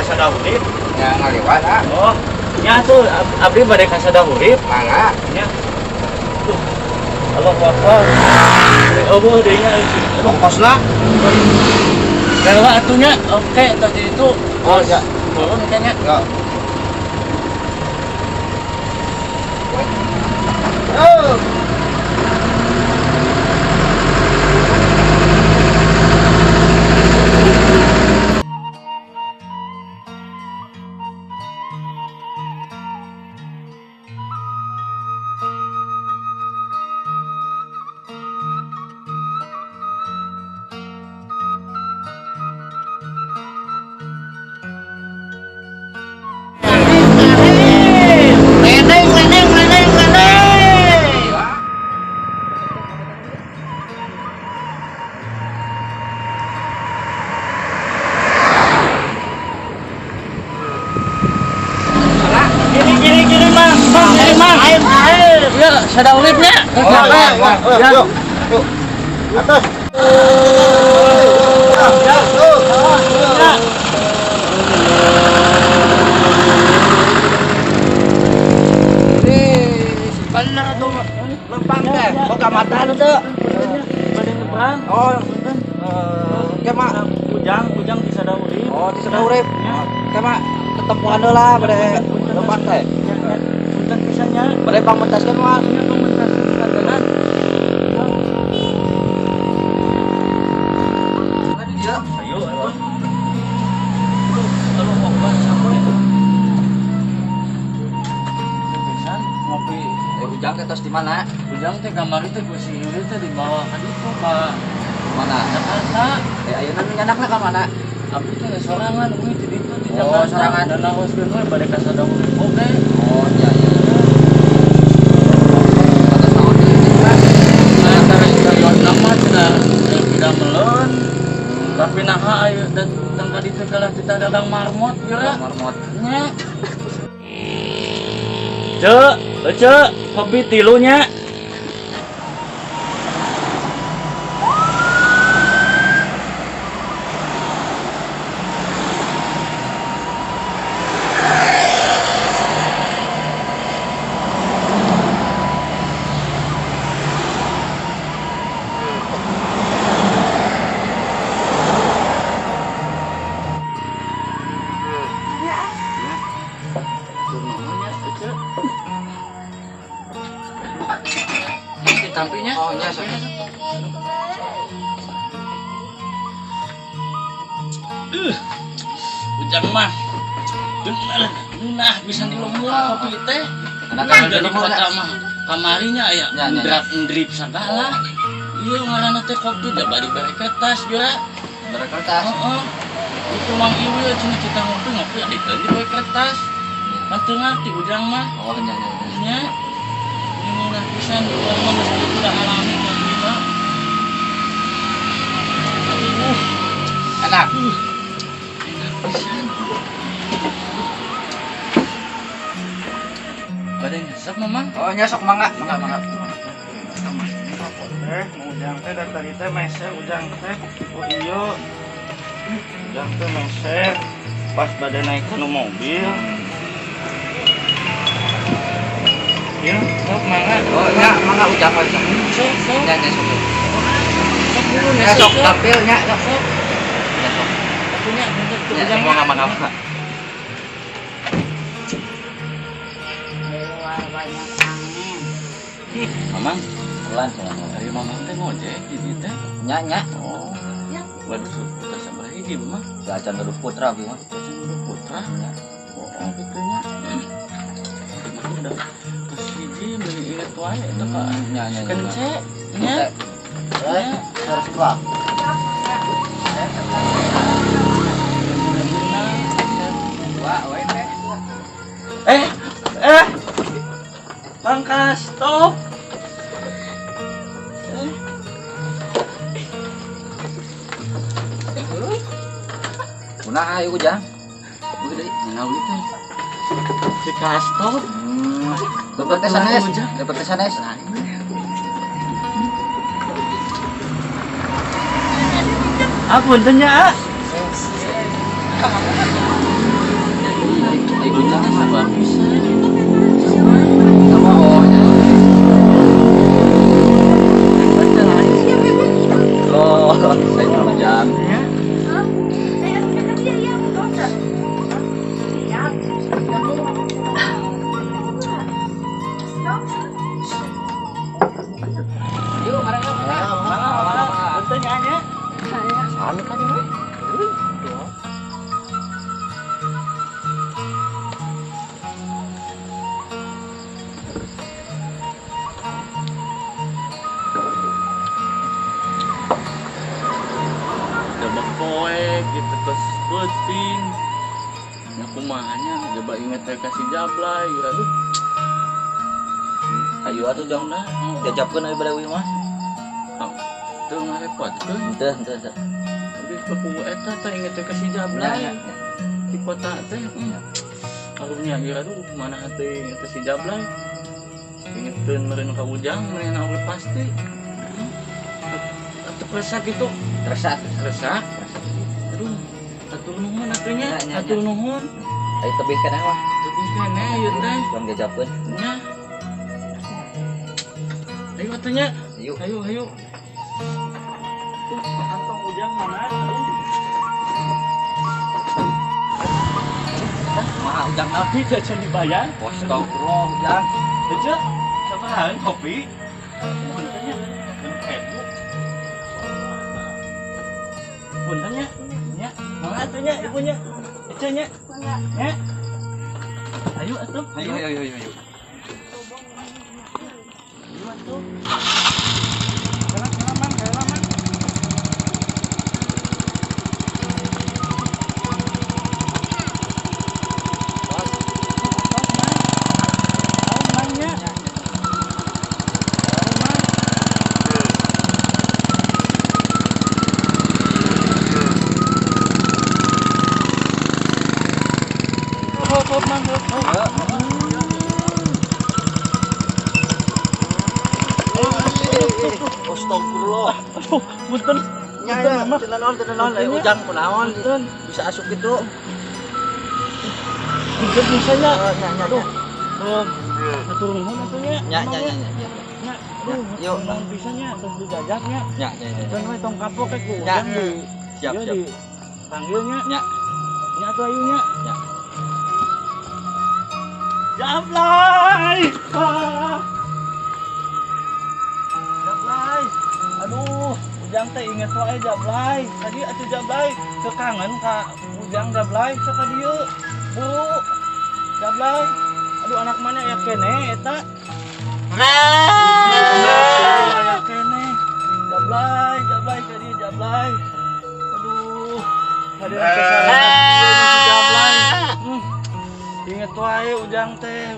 sadahurip. Ya ngaliwat ah. Oh, nya tuh abdi bade ka sadahurip. Mangga. Nya. Tuh. Allah Akbar. Oh, deui nya. Ongkosna. Rela atunya. Oke, tadi itu. Oh, ya. Turun kayaknya. Ya. Oh. Kiri, Mang. Air. Ya, sadahuripnya. Yuk. Atas. Bener tuh lempang teh. Boga mata lu tuh. Bade nyebrang. Oh. Ya mak. Ujang di sadahurip. Oh, di sadahurip. Ya mak, ketemuan heula bade lempang teh. Ujang pisannya. Bade pamentaskeun mak. Nya komentar kadenan. Ayo, ayo. Kalau mau keluar sampai. Pisan ngopi. Ujang teh tos di mana? Ujang teh kamar itu gue si Yuli teh dibawa ke ditu ke Mana? Jakarta. Ayeuna nu nyanakna ka mana? Abdi teh sorangan umi di ditu di Oh, Jakarta. sorangan. Dan nawaskeun we bade ka sadahurip oge. Oh, iya. Atas naon deui kan? Nah, antara stadion nama cenah tidak melon. Tapi naha ayo datang ka ditu kalah kita dagang marmot geura. Marmot. Nya. Cek, kopi tilunya. Tampinya. Oh, iya, sok. Ujang mah bener nah bisa dilumur kopi teh. Nah, Jadi kota mah kamarinya aya drip segala. Iya ngaranna teh kopi da bari bare kertas geura. Bare kertas. Heeh. Itu Mang Iwi cenah kita ngopi adi teh di bare kertas. Kan teu ngarti Ujang mah. Oh, nya. Nya. Ini lah pisan urang mah geus udah alami kopi mah. Enak. Enak pisan. Bade ngesep Mamang. Oh, nya sok mangga. Ujang teh dari tadi teh meser Ujang teh. Oh iya. Ujang teh meser pas bade naik ke mobil. Ya, sok mangga. Oh, nya mangga Ujang we sok. Sok. Nya sok. Sok dulu Ya sok tampil nya. Sok. Ya sok. Punya untuk Ya Ujang mangga. Mamang, pelan Ayo Mamang teh ngojek di dieu teh. Nya. Oh. Waduh, putra sabaraha hiji mah? Si Acan Gaduh Putra bieu mah. Putra. Oh, gitu nya. Udah terus hiji meuli inget wae eta ka Nya. kence nya. Harus tua. Wah, we teh. Pangkas stop. Kunaha ieu Ujang? Beuk deui, nganauli teh. Si stop. Dapat teh sanes. Dapat teh sanes. Punten nya. kumahanya coba inget teh kasih jablay aduh. Ayo atuh jang dah. Diajapkeun aya balawi mah. Teu ngarepotkeun. Henteu. Tapi kepungu eta teh inget teh kasih jablay. Di kota teh. Karunya ieu aduh mana teh inget teh si jablay. Ingetin meureun ka Ujang meureun oge pasti. Atuh resah gitu. Resah. Aduh, atur nuhun atunya, atur nuhun. Ayo tebih kana mah. Tebih kana ieu teh. Jang diajapkeun. Nya. Ayo atunya. Ayo. Ayo. Kantong Ujang mana? Mah Ujang ah. Tapi jajan dibayar. Astagfirullah Ujang. Aja, sabahan kopi. Mohon tanya, edu. Mohon tanya, nya, mana atunya ibunya? Ecanya, nya. Ayo atuh, Ayo. Ayo atuh. Kana man. Astagfirullah. Aduh, punten. Nya tenanon aya Ujang kunaon bisa asup gitu. Punten misalnya. Nya. Atur nuhun atunya. Nya. Nya, aduh, Yuk. naon bisanya terus dijajaknya. Nya. Dan we tong kapok ke Ya, Ujang di siap. di panggilnya. Nya. Nya atuh ayunya. Nya. Jablay! Jablay! Aduh, Ujang teh inget wae Jablay. Tadi atuh Jablay kekangen ka Ujang Jablay sok ka dieu. Bu. Jablay. Aduh anak mana ya kene eta? Ya kene. Jablay ka dieu Jablay. Aduh. Hadir kesalahan Jablay. Ingat wae Ujang teh.